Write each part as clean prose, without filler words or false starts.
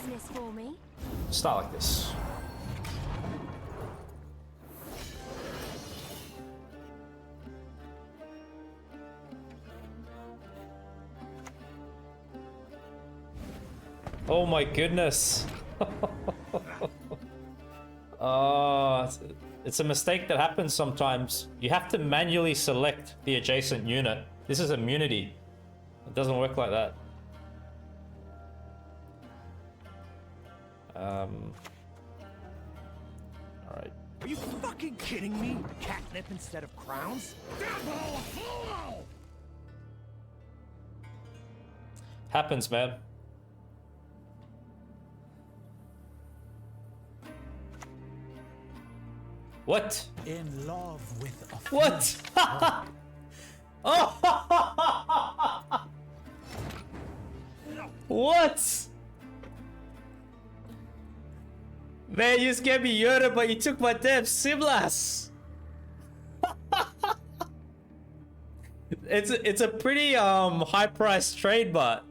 business for me? Start like this. Oh my goodness. It's a mistake that happens sometimes. You have to manually select the adjacent unit. This is immunity. It doesn't work like that. Alright. Are you fucking kidding me? Catnip instead of crowns? Happens, man. What? In love with a What? Oh! What? Man, you just gave me Yoda, but you took my damn Siblas. It's a pretty high priced trade, but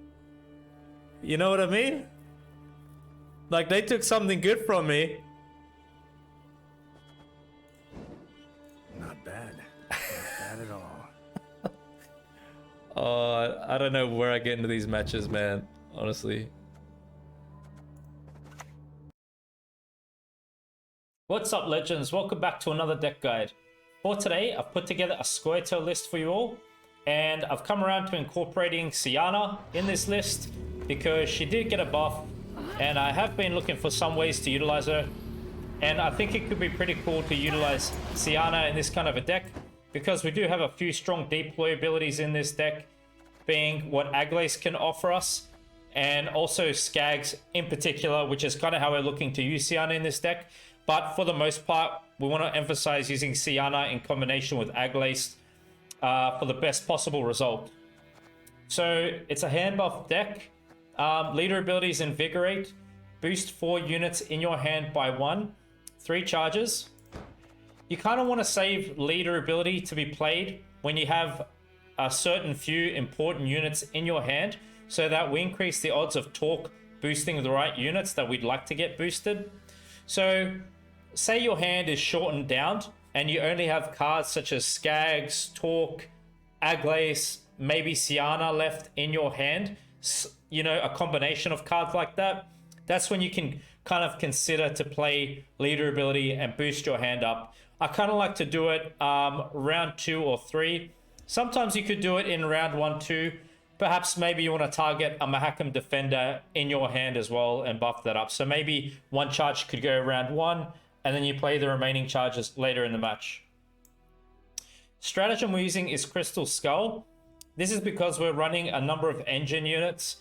you know what I mean? Like, they took something good from me. Not bad. Not bad at all. I don't know where I get into these matches, man. Honestly. What's up, legends? Welcome back to another deck guide. For today, I've put together a Scoia'tael list for you all, and I've come around to incorporating Scoia'tael in this list because she did get a buff, and I have been looking for some ways to utilize her. And I think it could be pretty cool to utilize Scoia'tael in this kind of a deck because we do have a few strong deploy abilities in this deck, being what Aglais can offer us, and also Skags in particular, which is kind of how we're looking to use Scoia'tael in this deck. But for the most part, we want to emphasize using Scoia'tael in combination with Aglais for the best possible result. So it's a hand buff deck. Leader abilities: Invigorate, boost 4 units in your hand by 1, 3 charges. You kind of want to save leader ability to be played when you have a certain few important units in your hand, so that we increase the odds of Torque boosting the right units that we'd like to get boosted. So say your hand is shortened down and you only have cards such as Skags, Torque, Aglais, maybe Scoia'tael left in your hand, you know, a combination of cards like that. That's when you can kind of consider to play leader ability and boost your hand up. I kind of like to do it round 2 or 3. Sometimes you could do it in round 1, 2. Perhaps maybe you want to target a Mahakam Defender in your hand as well and buff that up. So maybe 1 charge could go round 1, and then you play the remaining charges later in the match. Stratagem we're using is Crystal Skull. This is because we're running a number of engine units,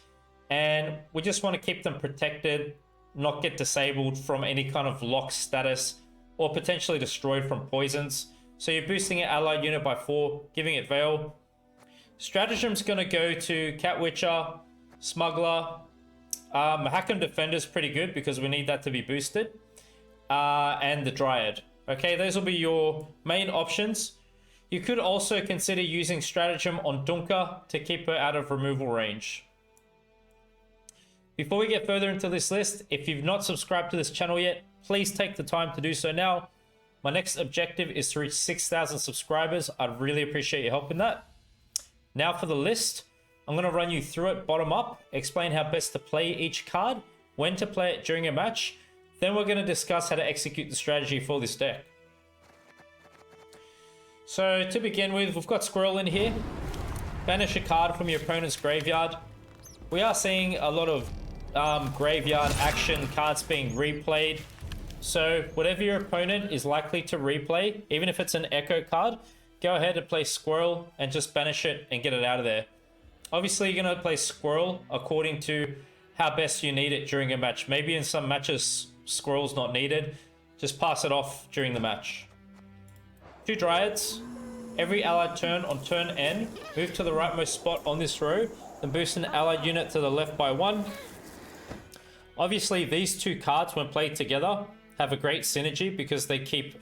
and we just want to keep them protected, not get disabled from any kind of lock status, or potentially destroyed from poisons. So you're boosting an allied unit by 4, giving it Veil. Stratagem's going to go to Cat Witcher, Smuggler. Mahakam Defender's pretty good because we need that to be boosted. And the Dryad. Okay, those will be your main options. You could also consider using Stratagem on Dunka to keep her out of removal range. Before we get further into this list, if you've not subscribed to this channel yet, please take the time to do so now. My next objective is to reach 6,000 subscribers. I'd really appreciate your help in that. Now for the list, I'm going to run you through it bottom up, explain how best to play each card, when to play it during a match. Then we're going to discuss how to execute the strategy for this deck. So to begin with, we've got Squirrel in here. Banish a card from your opponent's graveyard. We are seeing a lot of graveyard action cards being replayed. So whatever your opponent is likely to replay, even if it's an Echo card, go ahead and play Squirrel and just banish it and get it out of there. Obviously, you're going to play Squirrel according to how best you need it during a match. Maybe in some matches, Squirrel's not needed. Just pass it off during the match. 2 Dryads. Every allied turn on turn N, move to the rightmost spot on this row, then boost an allied unit to the left by 1. Obviously, these 2 cards, when played together, have a great synergy because they keep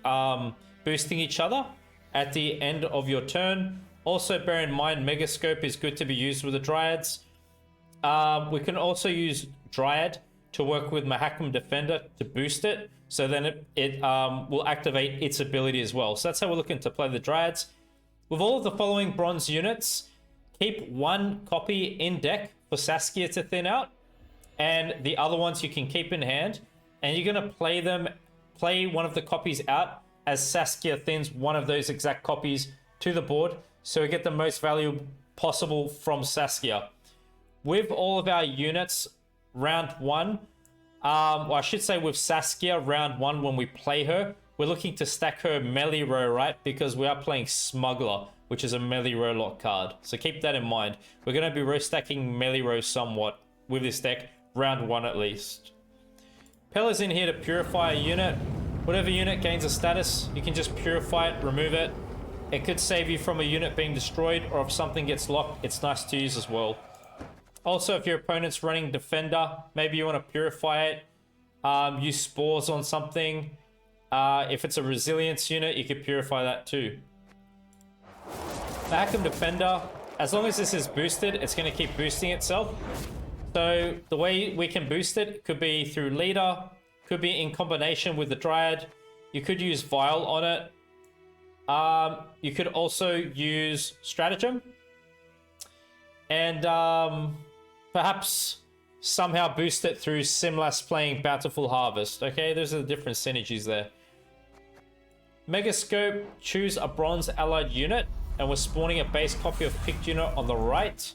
boosting each other at the end of your turn. Also, bear in mind, Megascope is good to be used with the Dryads. We can also use Dryad to work with Mahakam Defender to boost it. So then it will activate its ability as well. So that's how we're looking to play the Dryads. With all of the following bronze units, keep one copy in deck for Saskia to thin out, and the other ones you can keep in hand, and you're going to play one of the copies out as Saskia thins one of those exact copies to the board, so we get the most value possible from Saskia. With all of our units, round one, well, I should say with Saskia, round one, when we play her, we're looking to stack her melee row, right? Because we are playing Smuggler, which is a melee row lock card. So keep that in mind. We're going to be row stacking melee row somewhat with this deck, round one at least. Pella's in here to purify a unit. Whatever unit gains a status, you can just purify it, remove it. It could save you from a unit being destroyed, or if something gets locked, it's nice to use as well. Also, if your opponent's running Defender, maybe you want to purify it. Use Spores on something. If it's a Resilience unit, you could purify that too. Mahakam Defender, as long as this is boosted, it's going to keep boosting itself. So the way we can boost it could be through Leader, could be in combination with the Dryad. You could use Vial on it. You could also use Stratagem. And perhaps somehow boost it through Simlas playing Bountiful Harvest. Okay, those are the different synergies there. Megascope, choose a bronze allied unit, and we're spawning a base copy of picked unit on the right.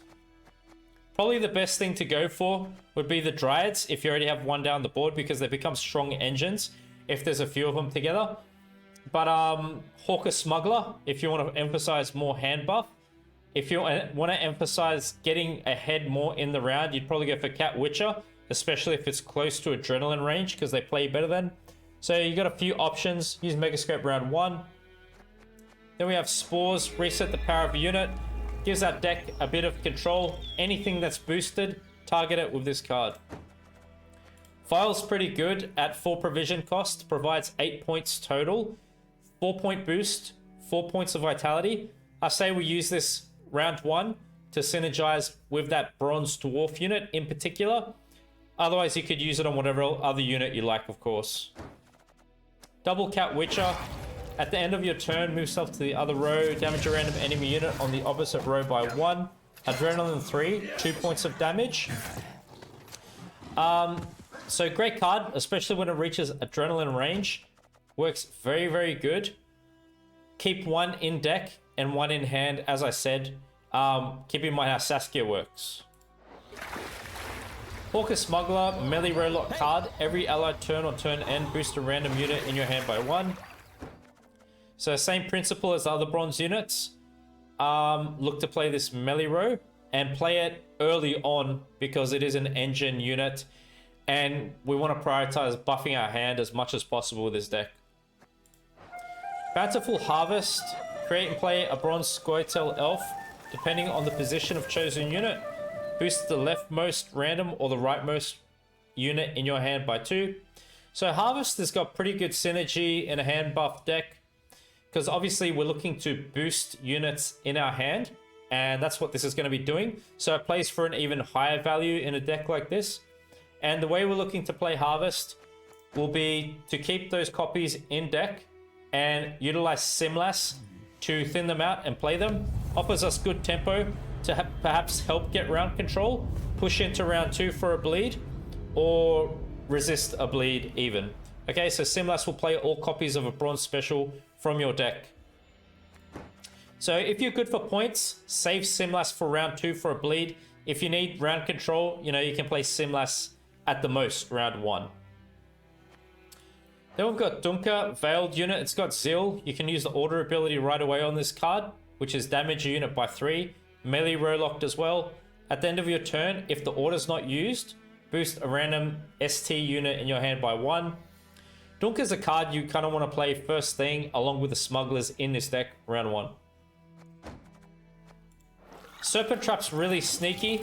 Probably the best thing to go for would be the Dryads if you already have one down the board, because they become strong engines if there's a few of them together. But Hawker Smuggler, if you want to emphasize more hand buff. If you want to emphasize getting ahead more in the round, you'd probably go for Cat Witcher, especially if it's close to Adrenaline range, because they play better then. So you got a few options. Use Megascope round one. Then we have Spores, reset the power of a unit. Gives that deck a bit of control. Anything that's boosted, target it with this card. File's pretty good at 4 provision cost, provides 8 points total. 4-point boost, 4 points of vitality. I say we use this round one to synergize with that Bronze Dwarf unit in particular. Otherwise, you could use it on whatever other unit you like, of course. Double Cat Witcher. At the end of your turn, move yourself to the other row. Damage a random enemy unit on the opposite row by 1. Adrenaline 3, 2 points of damage. So great card, especially when it reaches Adrenaline range. Works very, very good. Keep one in deck and one in hand, as I said. Keep in mind how Saskia works. Hawker Smuggler, melee row lock card. Every allied turn or turn end, boost a random unit in your hand by 1. So same principle as the other bronze units. Look to play this melee row and play it early on because it is an engine unit. And we want to prioritize buffing our hand as much as possible with this deck. Bountiful Harvest. Create and play a bronze Scoia'tael elf, depending on the position of chosen unit. Boost the leftmost random or the rightmost unit in your hand by 2. So Harvest has got pretty good synergy in a hand buff deck, because obviously we're looking to boost units in our hand, and that's what this is going to be doing. So it plays for an even higher value in a deck like this. And the way we're looking to play Harvest will be to keep those copies in deck and utilize Simlas to thin them out and play them. Offers us good tempo to perhaps help get round control, push into round 2 for a bleed, or resist a bleed even. Okay, so Simlas will play all copies of a bronze special from your deck. So if you're good for points, save Simlas for round 2 for a bleed. If you need round control, you know, you can play Simlas at the most round 1. Then we've got Dunka, Veiled unit. It's got Zeal. You can use the order ability right away on this card, which is damage a unit by 3. Melee row locked as well. At the end of your turn, if the order's not used, boost a random ST unit in your hand by 1. Dunka's a card you kind of want to play first thing along with the smugglers in this deck round 1. Serpent Trap's really sneaky.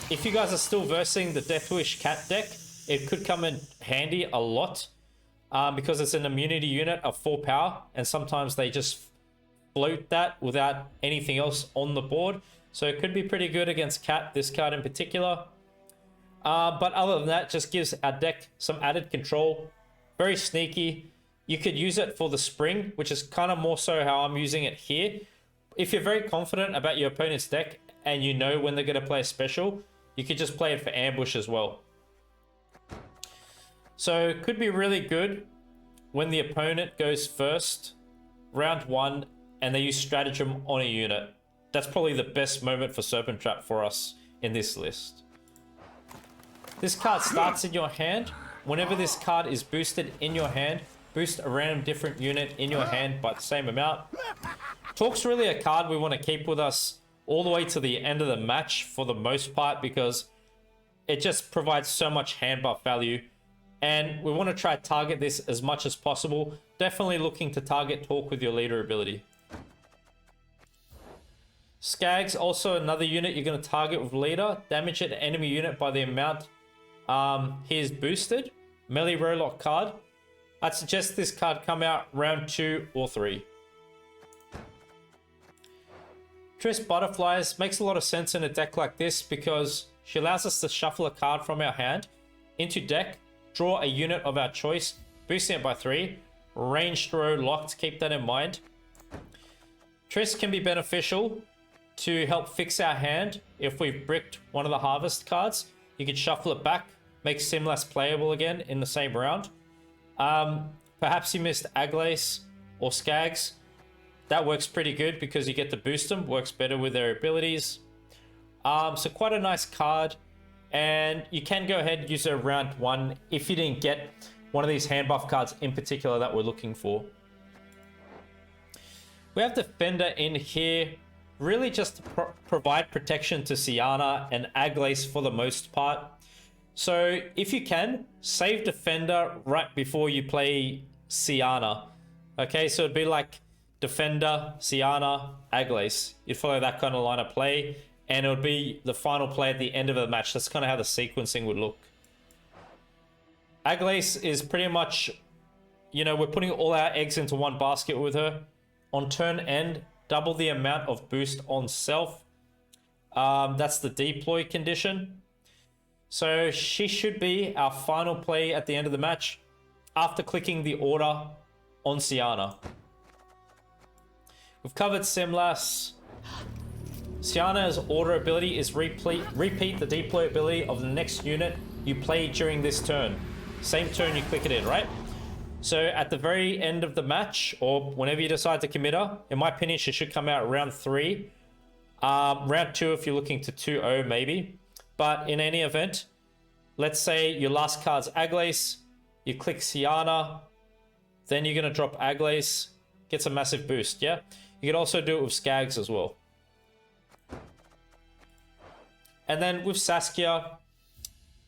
If you guys are still versing the Deathwish Cat deck, it could come in handy a lot because it's an immunity unit of 4 power, and sometimes they just float that without anything else on the board. So it could be pretty good against Cat, this card in particular. But other than that, just gives our deck some added control. Very sneaky. You could use it for the spring, which is kind of more so how I'm using it here. If you're very confident about your opponent's deck and you know when they're going to play a special, you could just play it for ambush as well. So it could be really good when the opponent goes first, round 1, and they use stratagem on a unit. That's probably the best moment for Serpent Trap for us in this list. This card starts in your hand. Whenever this card is boosted in your hand, boost a random different unit in your hand by the same amount. Torque's really a card we want to keep with us all the way to the end of the match for the most part, because it just provides so much hand buff value. And we want to try to target this as much as possible. Definitely looking to target Torque with your leader ability. Skag's also another unit you're going to target with leader. Damage an enemy unit by the amount he is boosted. Melee Rowlock card. I'd suggest this card come out round 2 or 3. Triss Butterflies makes a lot of sense in a deck like this because she allows us to shuffle a card from our hand into deck, draw a unit of our choice, boosting it by 3, ranged row locked, keep that in mind. Triss can be beneficial to help fix our hand. If we've bricked one of the harvest cards, you can shuffle it back, make Sim less playable again in the same round. Perhaps you missed Aglais or Skags. That works pretty good because you get to boost them, works better with their abilities. So quite a nice card. And you can go ahead and use her round 1 if you didn't get one of these hand buff cards in particular that we're looking for. We have Defender in here, really just to provide protection to Syanna and Aglais for the most part. So if you can, save Defender right before you play Syanna. Okay, so it'd be like Defender, Syanna, Aglais. You'd follow that kind of line of play, and it would be the final play at the end of the match. That's kind of how the sequencing would look. Aglais is pretty much, you know, we're putting all our eggs into one basket with her. On turn end, double the amount of boost on self. That's the deploy condition. So she should be our final play at the end of the match after clicking the order on Syanna. We've covered Simlas. Syanna's order ability is repeat the deploy ability of the next unit you play during this turn. Same turn you click it in, right? So at the very end of the match, or whenever you decide to commit her, in my opinion, she should come out round 3. Round 2 if you're looking to 2-0 maybe. But in any event, let's say your last card's Aglais, you click Syanna, then you're going to drop Aglais, gets a massive boost, yeah? You can also do it with Skags as well. And then with Saskia,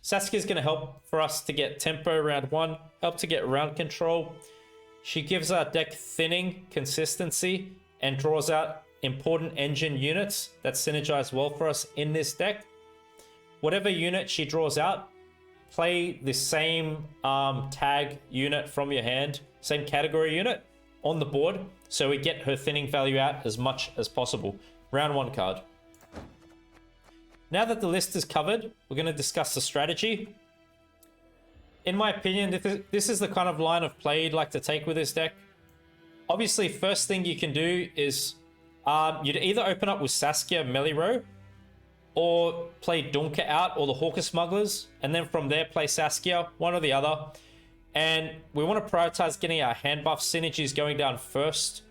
Saskia's going to help for us to get tempo round 1, help to get round control. She gives our deck thinning, consistency, and draws out important engine units that synergize well for us in this deck. Whatever unit she draws out, play the same tag unit from your hand, same category unit on the board, so we get her thinning value out as much as possible. Round 1 card. Now that the list is covered, we're going to discuss the strategy. In my opinion, this is the kind of line of play you'd like to take with this deck. Obviously, first thing you can do is you'd either open up with Saskia melee row, or play Dunka out or the Hawker Smugglers, and then from there play Saskia, one or the other. And we want to prioritize getting our hand buff synergies going down first.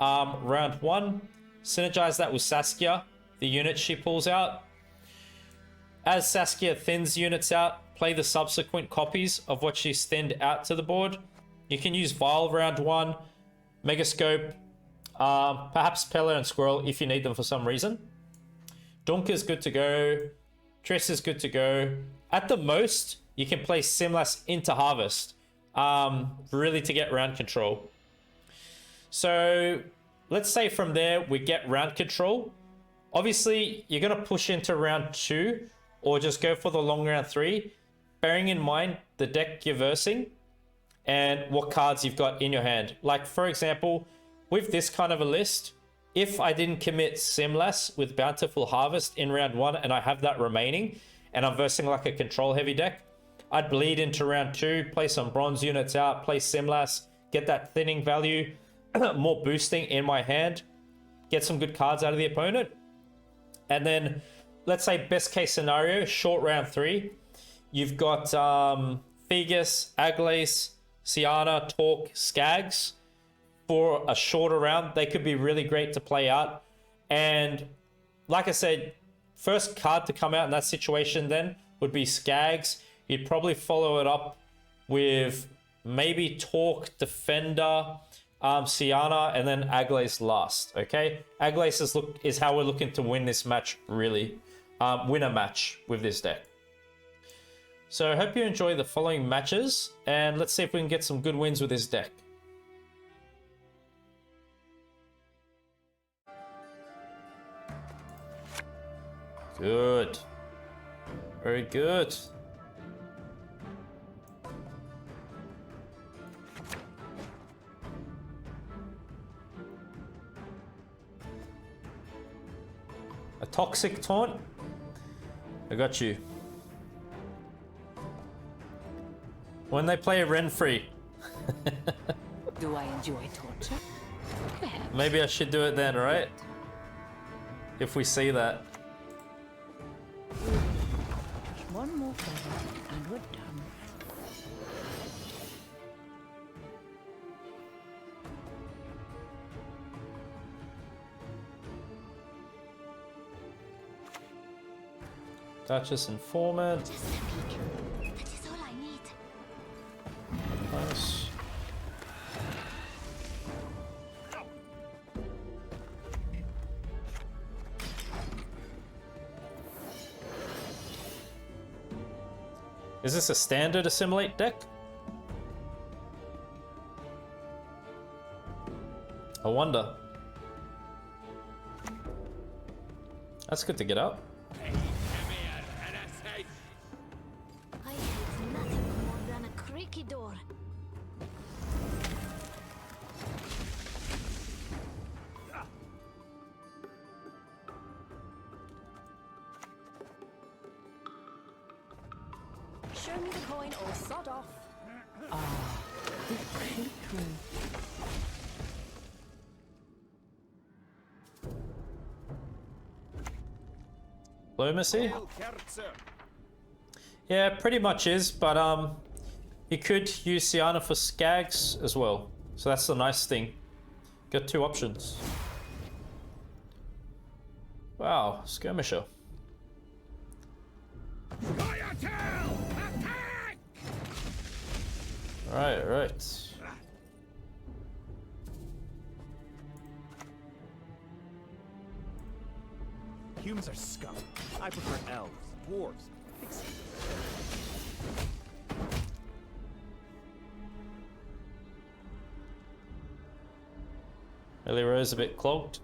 Round 1, synergize that with Saskia, the unit she pulls out. As Saskia thins units out, play the subsequent copies of what she's thinned out to the board. You can use Vial round 1, Megascope, perhaps Pella and Squirrel if you need them for some reason. Dunker's good to go. Triss is good to go. At the most, you can play Simlas into Harvest, really to get round control. So let's say from there we get round control. Obviously, you're going to push into round 2 or just go for the long round 3, bearing in mind the deck you're versing and what cards you've got in your hand. Like, for example, with this kind of a list, if I didn't commit Simlas with Bountiful Harvest in round 1 and I have that remaining, and I'm versing like a control heavy deck, I'd bleed into round 2, play some bronze units out, play Simlas, get that thinning value, more boosting in my hand, get some good cards out of the opponent. And then, let's say best case scenario, short round 3, you've got Fegus, Aglais, Siana, Torque, Skags. For a shorter round, they could be really great to play out. And like I said, first card to come out in that situation then would be Skags. You'd probably follow it up with maybe Torque, Defender, Siana, and then Aglais last, okay? Aglais is how we're looking to win this match, really. Win a match with this deck. So I hope you enjoy the following matches, and let's see if we can get some good wins with this deck. Good. Very good. A toxic taunt? I got you. When they play Renfree. Do I enjoy torture? Perhaps. Maybe I should do it then, right? If we see that. One more feather and we're done. Duchess Informant. Just a peek. That is all I need. Nice. Is this a standard assimilate deck? I wonder. That's good to get up. I hate nothing more than a creaky door. Show me the coin or sod off. Diplomacy? Yeah, pretty much is, but you could use Siana for Skags as well. So that's the nice thing. Got 2 options. Wow, Skirmisher. Scoia'tael! Attack! Right, right. Humans are scum. I prefer elves, dwarves, pixies. Ellie Rose a bit clogged.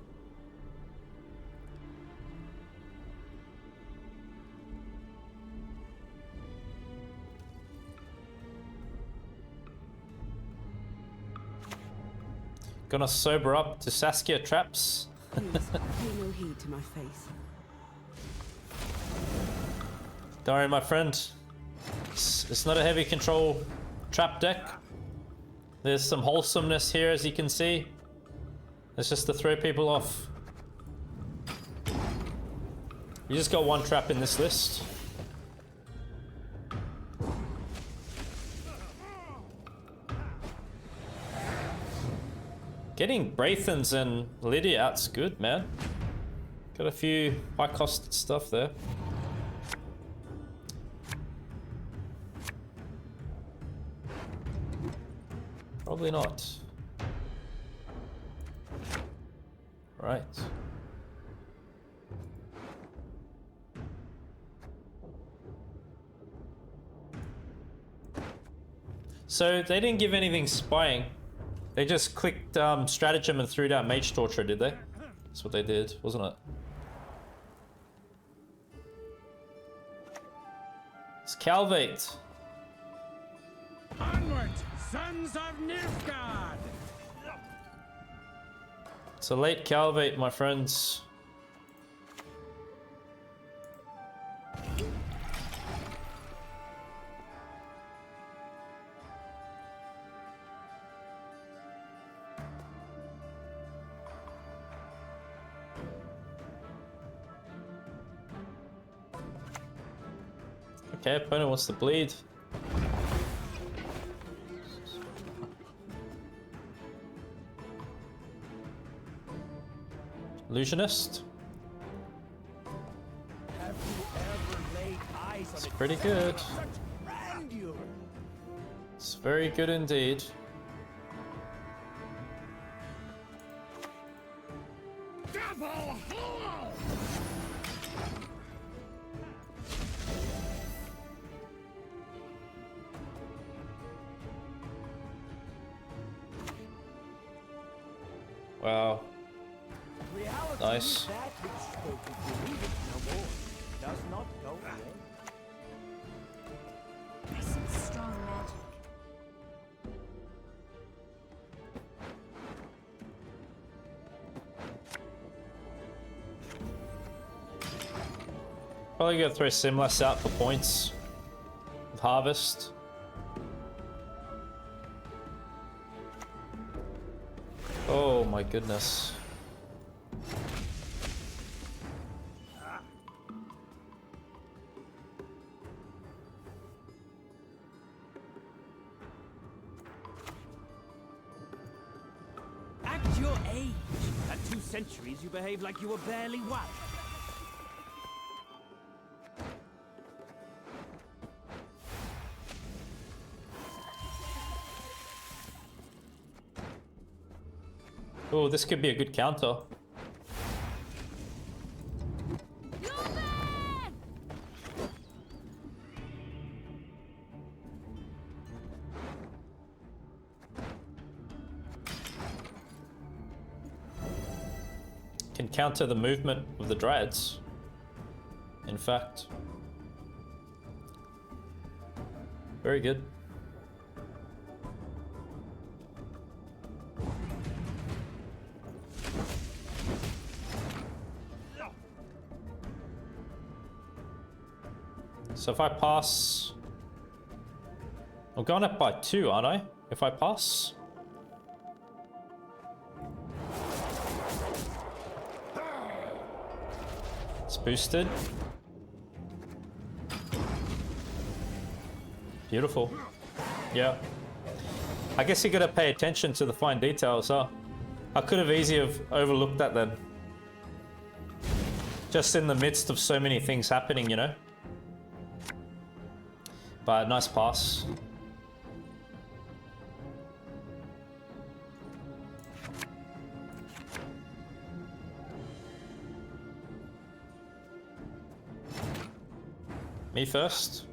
Gonna sober up to Saskia traps. Please, pay no heed to my face. Don't worry, my friend. It's not a heavy control trap deck. There's some wholesomeness here, as you can see. It's just to throw people off. You just got 1 trap in this list. Getting Braithens and Lydia out's good, man. Got a few high cost stuff there. Probably not. Right. So they didn't give anything spying. They just clicked stratagem and threw down Mage Torture, did they? That's what they did, wasn't it? It's Calvate. Onward, sons of Nilfgaard! It's a late Calvate, my friends. Okay, opponent wants to bleed. Illusionist. Have you ever laid eyes on It's it? pretty good. Such grandeur! It's very good indeed. Wow. Reality Nice. that which spoke of believe it no more does not go away. I sense strong magic. Probably gonna throw Simless out for points with Harvest. Oh my goodness. At your age, at 2 centuries, you behave like you were barely one. Oh, this could be a good counter. Can counter the movement of the Dryads. In fact. Very good. So if I pass... I'm going up by 2, aren't I? If I pass? It's boosted. Beautiful. Yeah. I guess you gotta pay attention to the fine details, huh? I could have easily have overlooked that then. Just in the midst of so many things happening, you know? But nice pass. Me first.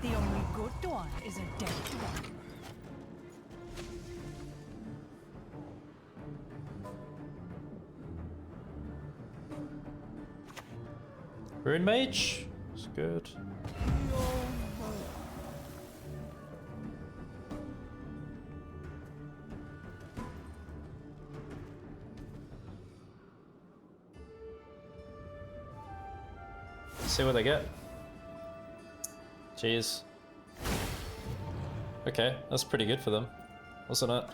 The only good one is a dead one. Rune Mage. It's good. See what they get. Jeez. Okay, that's pretty good for them, wasn't it?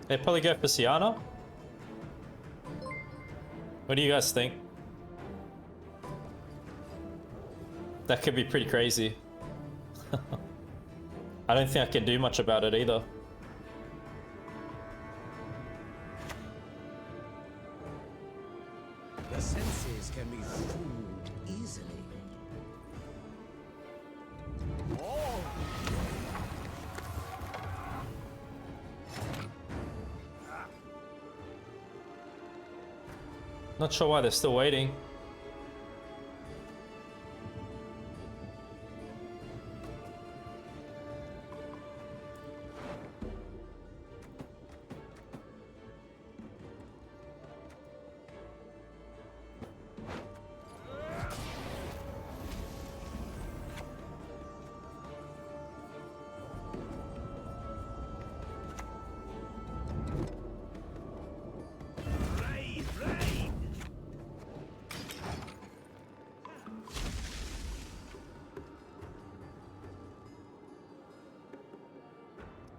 They probably go for Siana. What do you guys think? That could be pretty crazy. I don't think I can do much about it either. The senses can be fooled easily. Oh! Not sure why they're still waiting.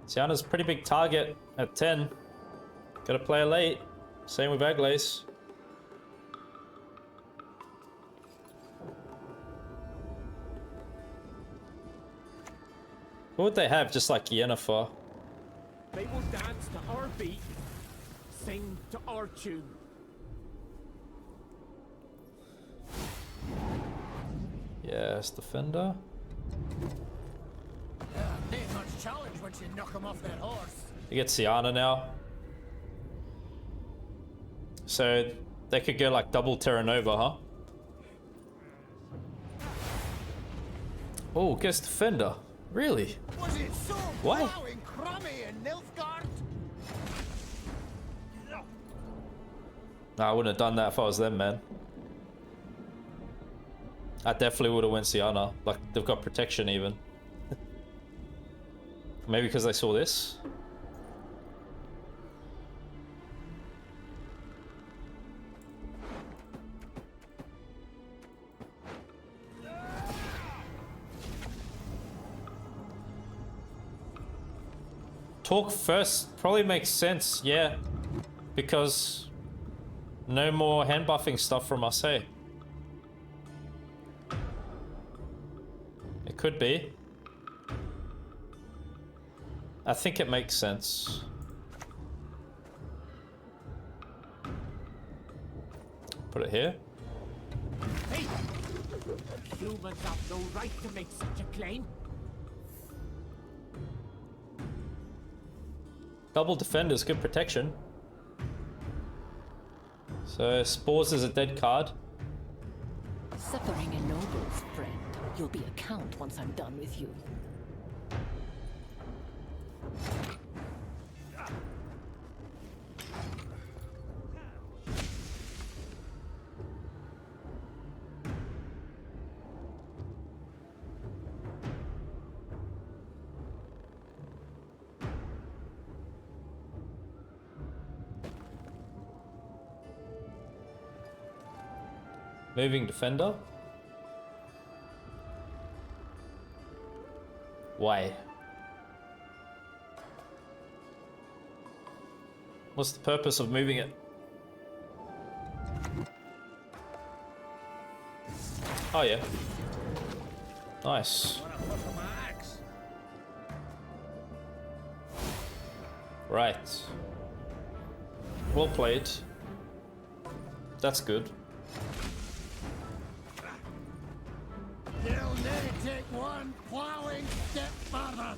Syanna's a pretty big target at 10. Gotta play her late. Same with Aglais. What would they have? Just like Yennefer. They will dance to our beat, sing to our tune. Yes, defender. Ain't much challenge once you knock him off that horse. You get Syanna now. So they could go like double Terra Nova, huh? Oh, guess defender. Really? Was it so Why? plowing crummy in Nilfgaard? Nah, I wouldn't have done that if I was them, man. I definitely would have went Syanna. Like, they've got protection even. Maybe because they saw this? Talk first probably makes sense, yeah. Because no more hand buffing stuff from us, hey? It could be. I think it makes sense. Put it here. Hey! Humans have no right to make such a claim. Double defenders, good protection. So Spores is a dead card. Suffering ennobles, friend. You'll be a count once I'm done with you. Moving defender. Why? What's the purpose of moving it? Oh yeah. Nice. Right. Well played. That's good. They'll never take one plowing step further.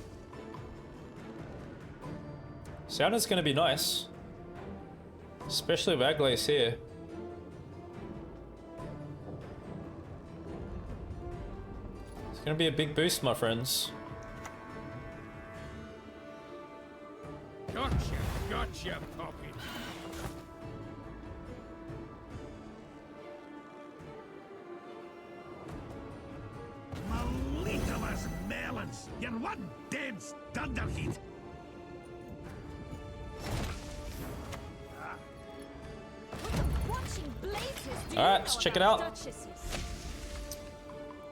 Syanna's gonna be nice. Especially with Aglais here. It's gonna be a big boost, my friends. Gotcha, Poppy. Malitamas melons, you're one dense thunderheat. Watching blazes. All right, let's check it out.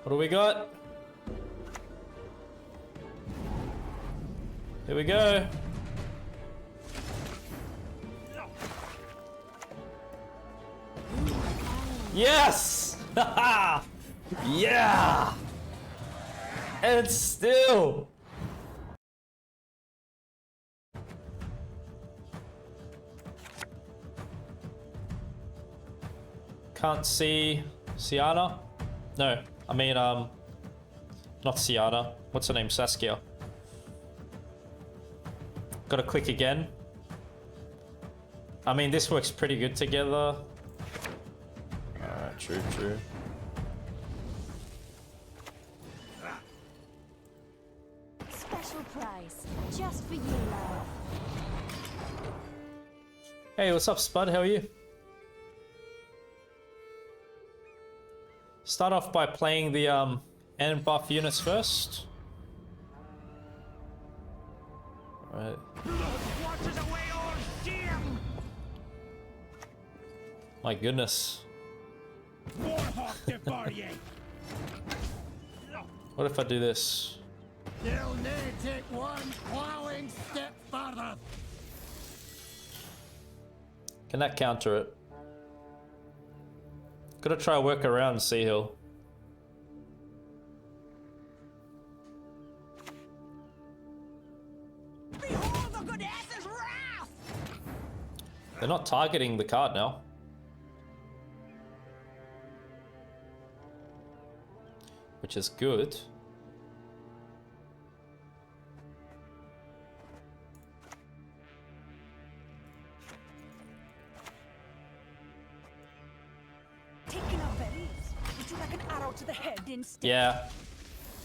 What do we got? Here we go. Yes! Yeah! And still. Can't see Syanna. No, I mean, not Syanna. What's her name? Saskia. Gotta click again. I mean, this works pretty good together. Alright, true. Special prize, just for you, love. Hey, what's up, Spud? How are you? Start off by playing the end buff units first. Alright. My goodness. What if I do this? They'll never take one plowing One step farther. Can that counter it? Gotta try to work around Sea Hill. Behold the goddess's wrath! They're not targeting the card now. Which is good. Taking our berries. Would you like an arrow to the head instead? Yeah.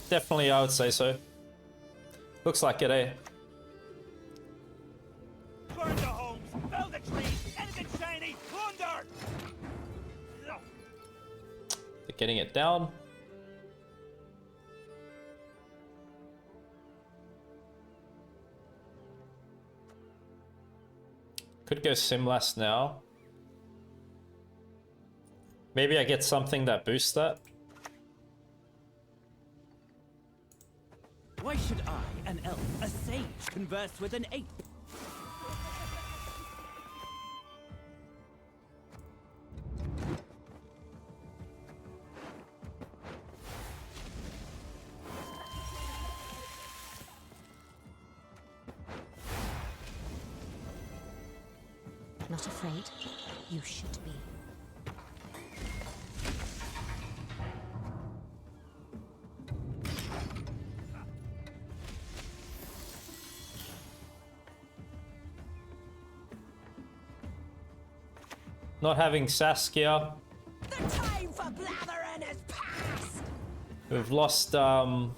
Definitely, I would say so. Looks like it, eh? Burn the homes, fell the trees, anything shiny, plunder! They're getting it down. Could go Simlas now. Maybe I get something that boosts that. Why should I, an elf, a sage, converse with an ape? Not afraid? You should be. Not having Saskia. The time for blathering is past! We've lost kind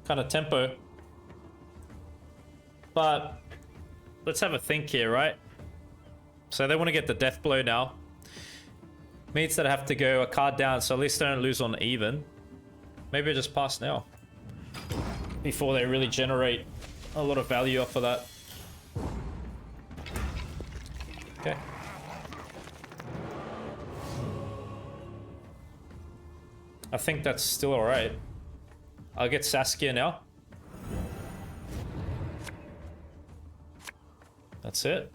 of tempo. But let's have a think here, right? So they want to get the death blow now. Means that I have to go a card down, so at least I don't lose on even. Maybe I just pass now. Before they really generate a lot of value off of that. Okay. I think that's still alright. I'll get Saskia now. That's it.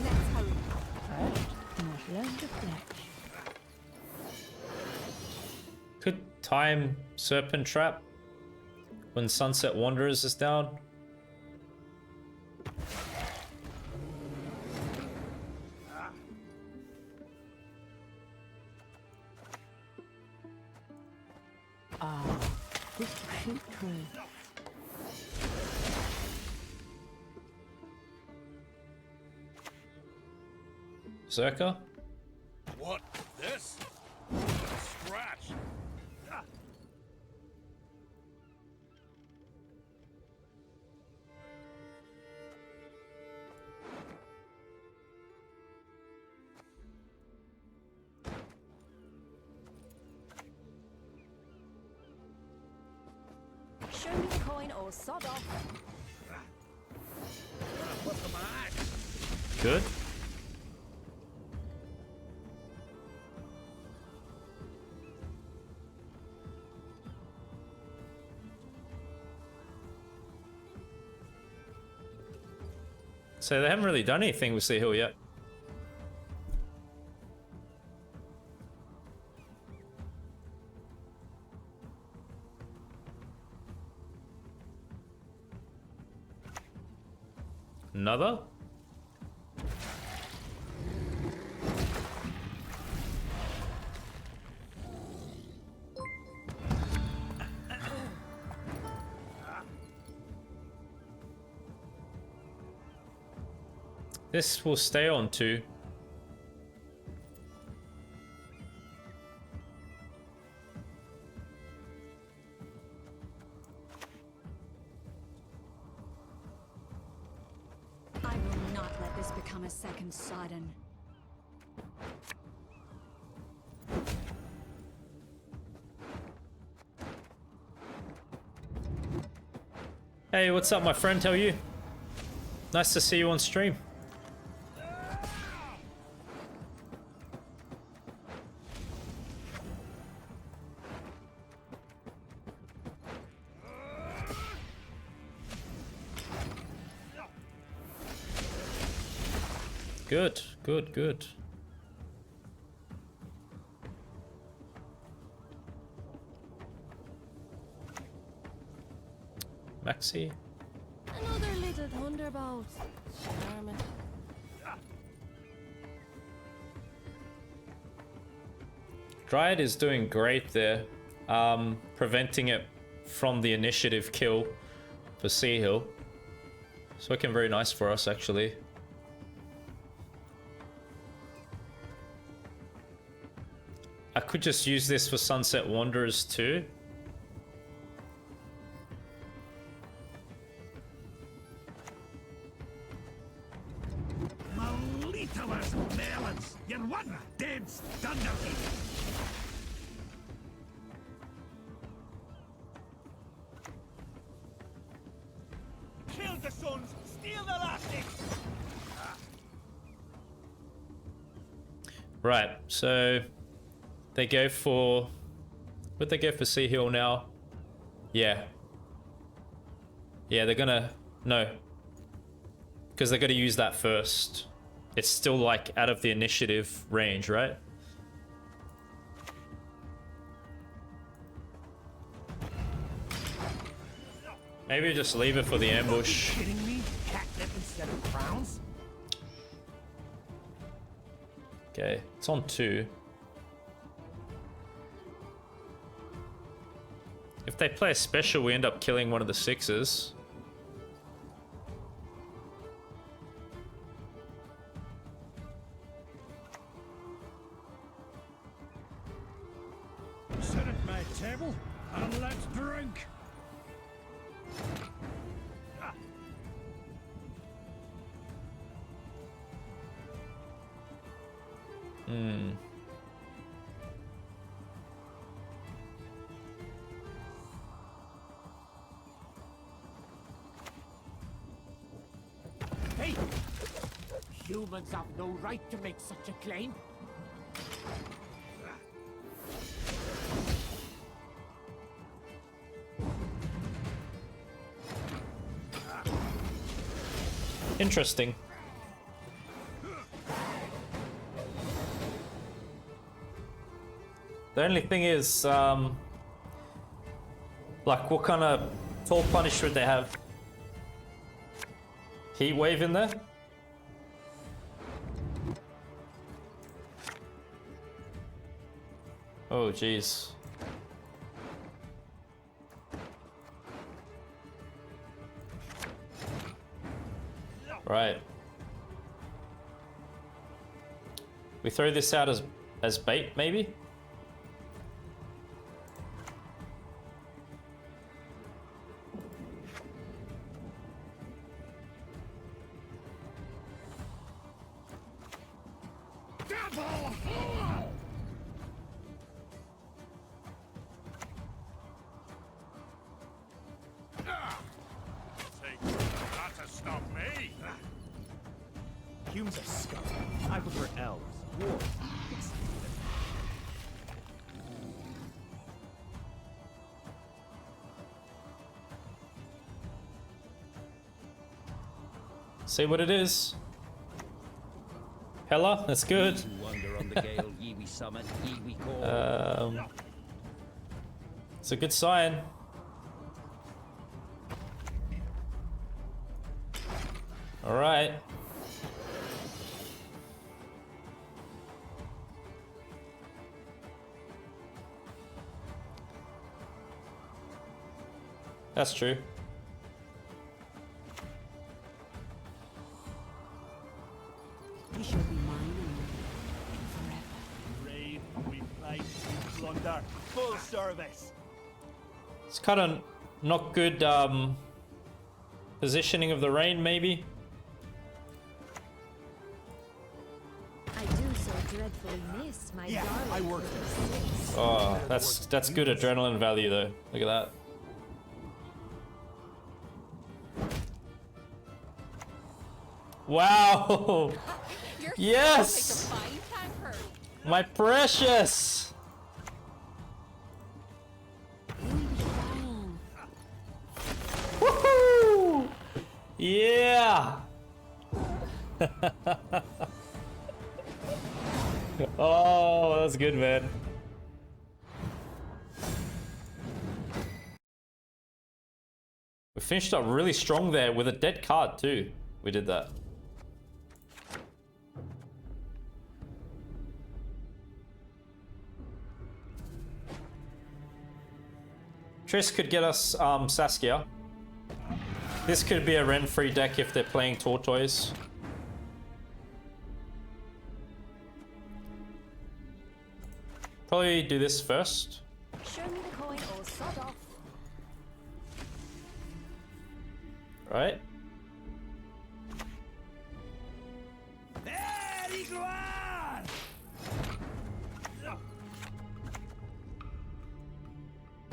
Let's hurry. Not learn to fletch. Could time Serpent Trap when Sunset Wanderers is down. This shoot through. Zerka? What? This? Scratch. Show me the coin or sod off. What's the match? Good. So they haven't really done anything with Sea Hill yet. Another? This will stay on too. become a second Sidon. Hey, what's up, my friend? How are you? Nice to see you on stream. Good, good, good. Maxi. Another little thunderbolt. Charming. Dryad is doing great there, preventing it from the initiative kill for Sea Hill. It's working very nice for us, actually. I could just use this for Sunset Wanderers too. Malitalas melons! You're one dead stunner! Kill the sons, steal the lasses! Right, so they go for... Would they go for Sea Hill now? Yeah. Yeah, they're gonna... No. Because they're gonna use that first. It's still like out of the initiative range, right? Maybe just leave it for the ambush. Kidding me? Catnip instead of crowns? Okay, it's on 2. If they play a special, we end up killing one of the 6s. Sit at my table and let's drink. Hey! Humans have no right to make such a claim. Interesting. The only thing is, like, what kind of tall punish would they have? Heat wave in there? Oh, jeez. Right. We throw this out as bait, maybe? Humans are scum. I prefer elves. Dwarves. See what it is. Hella, that's good. It's a good sign. All right. That's true. You shall be mine forever. Raid, we fight, we plunder. Full service. It's kind of not good positioning of the rain, maybe. so dreadfully miss my Yeah, darling. I worked it. Oh, that's good adrenaline value though. Look at that. Wow! Yes! My precious! Woohoo! Yeah! Oh, that's good, man. We finished up really strong there with a dead card too. We did that. Triss could get us Saskia. This could be a Ren-free deck if they're playing Tortoise. Probably do this first. Show me the coin or sod off. Right? Invigorate!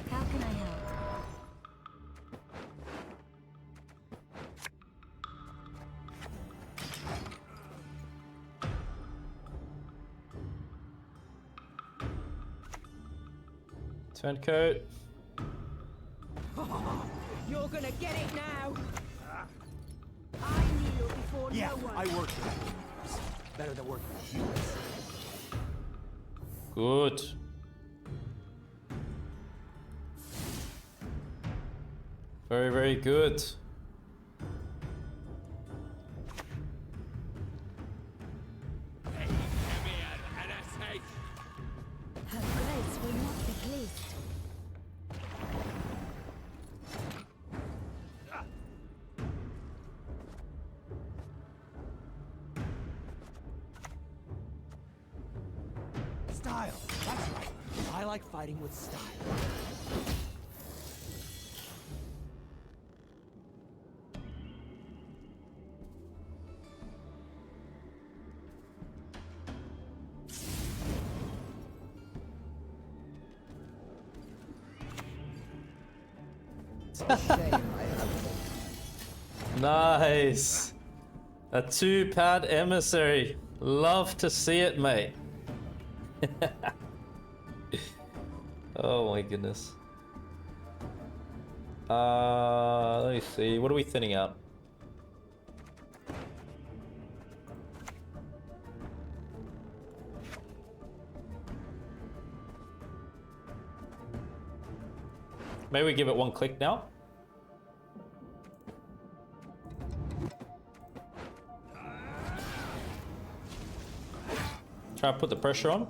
How can I help? Turncoat. You're gonna get it now. I kneel before Yeah, no one. I worked it. Better than working with humans. Good. Very, very good. Her grace will not be pleased. Style. That's right. I like fighting with style. Nice. A 2-pad emissary. Love to see it, mate. Oh my goodness. Let me see. What are we thinning out? Maybe we give it one click now. Try to put the pressure on.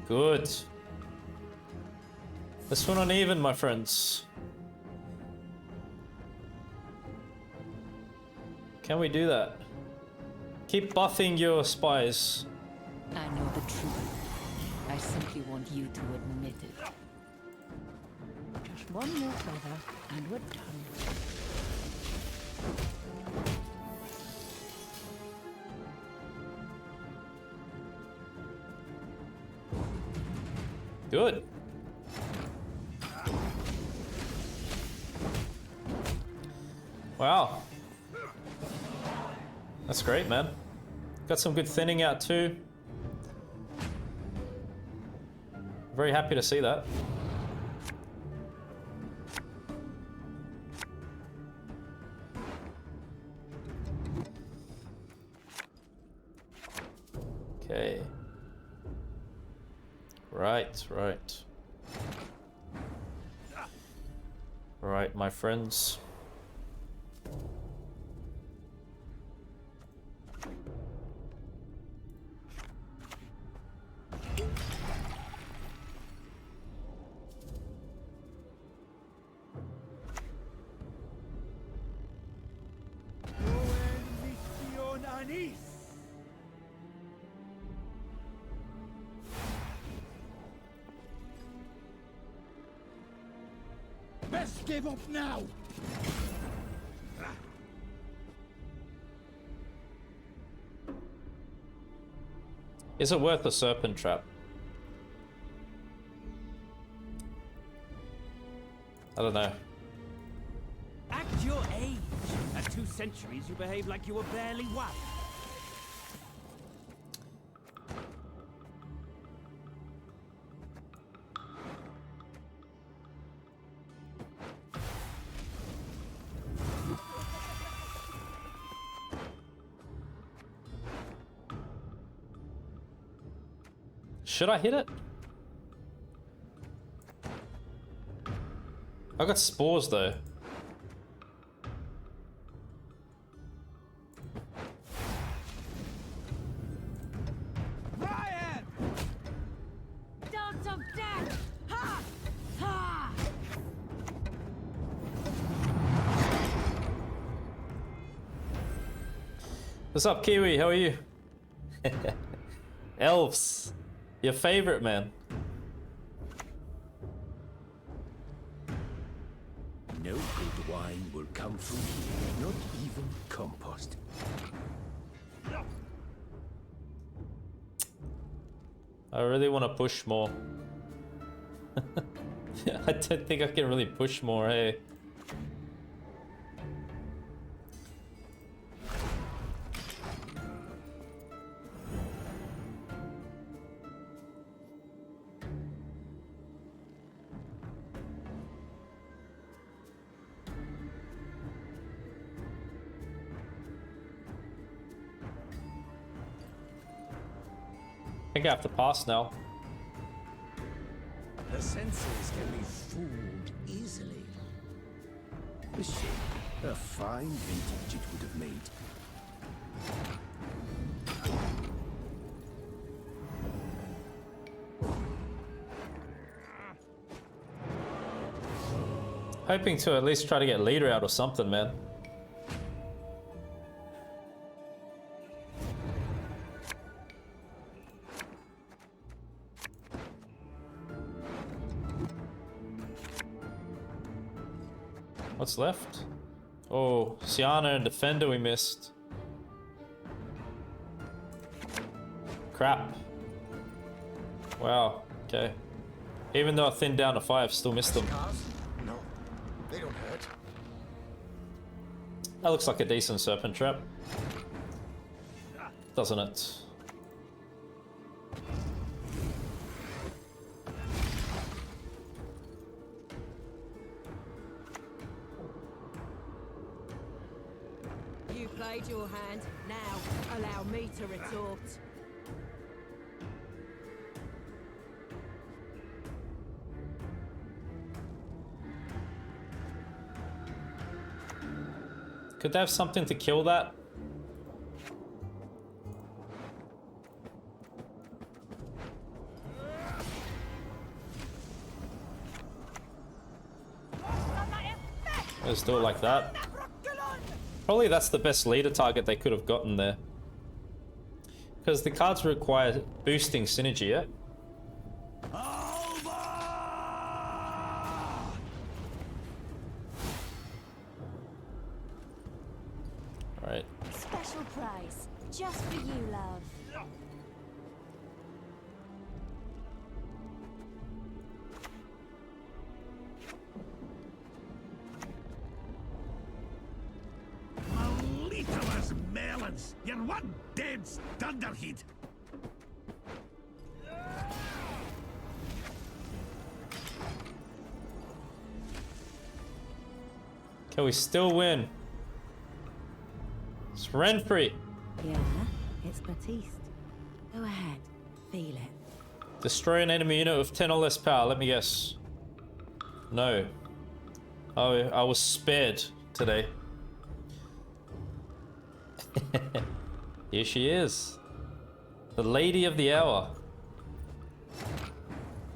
Good. This one uneven, my friends. Can we do that? Keep buffing your spies. I know the truth. I simply want you to admit it. Just one more feather, and we're done. Good. Wow. That's great, man. Got some good thinning out too. Very happy to see that. Okay. Right. Right, my friends. Best give up now. Is it worth a serpent trap? I don't know. Act your age. At 2 centuries, you behave like you were barely one. Should I hit it? I got spores though. Ryan! Dance of death! Ha! Ha! What's up, Kiwi? How are you? Elves. Your favorite, man. No good wine will come from here, not even compost. I really want to push more. I don't think I can really push more, hey. I think I have to pass now. The senses can be fooled easily. A shame. A fine vintage it would have made. Hoping to at least try to get leader out or something, man. What's left? Oh, Siana and Defender we missed. Crap. Wow, okay. Even though I thinned down to 5, still missed them. Scars? No, they don't hurt. That looks like a decent serpent trap. Doesn't it? You played your hand. Now, allow me to retort. Could they have something to kill that? Let's do it like that. Probably that's the best leader target they could have gotten there. Because the cards require boosting synergy, yeah? Alright. Special prize, just for you, love. Maldita's melons! You're one dead thunderhead! Can we still win? It's rent-free. Yeah, it's Batiste. Go ahead, feel it. Destroy an enemy unit with 10 or less power. Let me guess. No. Oh, I was spared today. Here she is. The Lady of the Hour.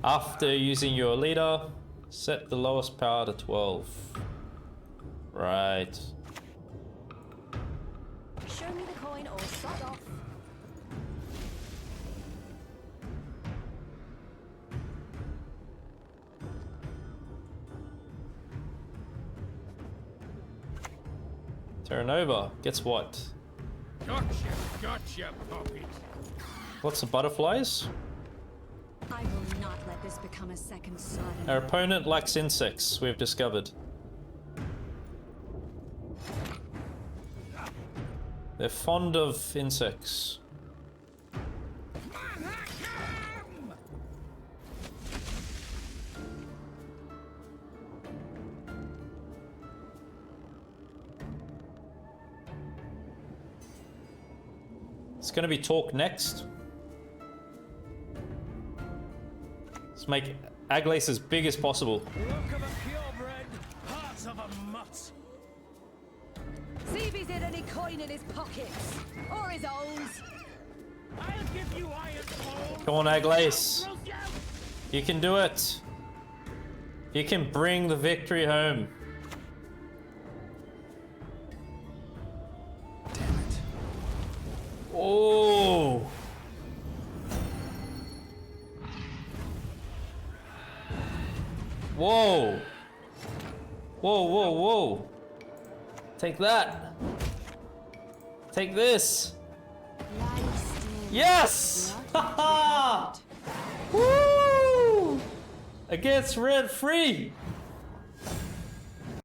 After using your leader, set the lowest power to 12. Right. Show me the coin or sod off. Terranova gets what? Gotcha, puppet. What's the butterflies? I will not let this become a second Sodom. Our opponent lacks insects, we've discovered. They're fond of insects. It's gonna be talk next. Let's make Aglais as big as possible. Look of a purebred, hearts of a mutt. See if he's had any coin in his pockets. Or his owns. I'll give you iron balls. Come on, Aglais. You can do it. You can bring the victory home. Damn it. Oh. Whoa. Whoa, whoa, whoa. Take that. Take this. Yes! Haha! Woo! Against red free!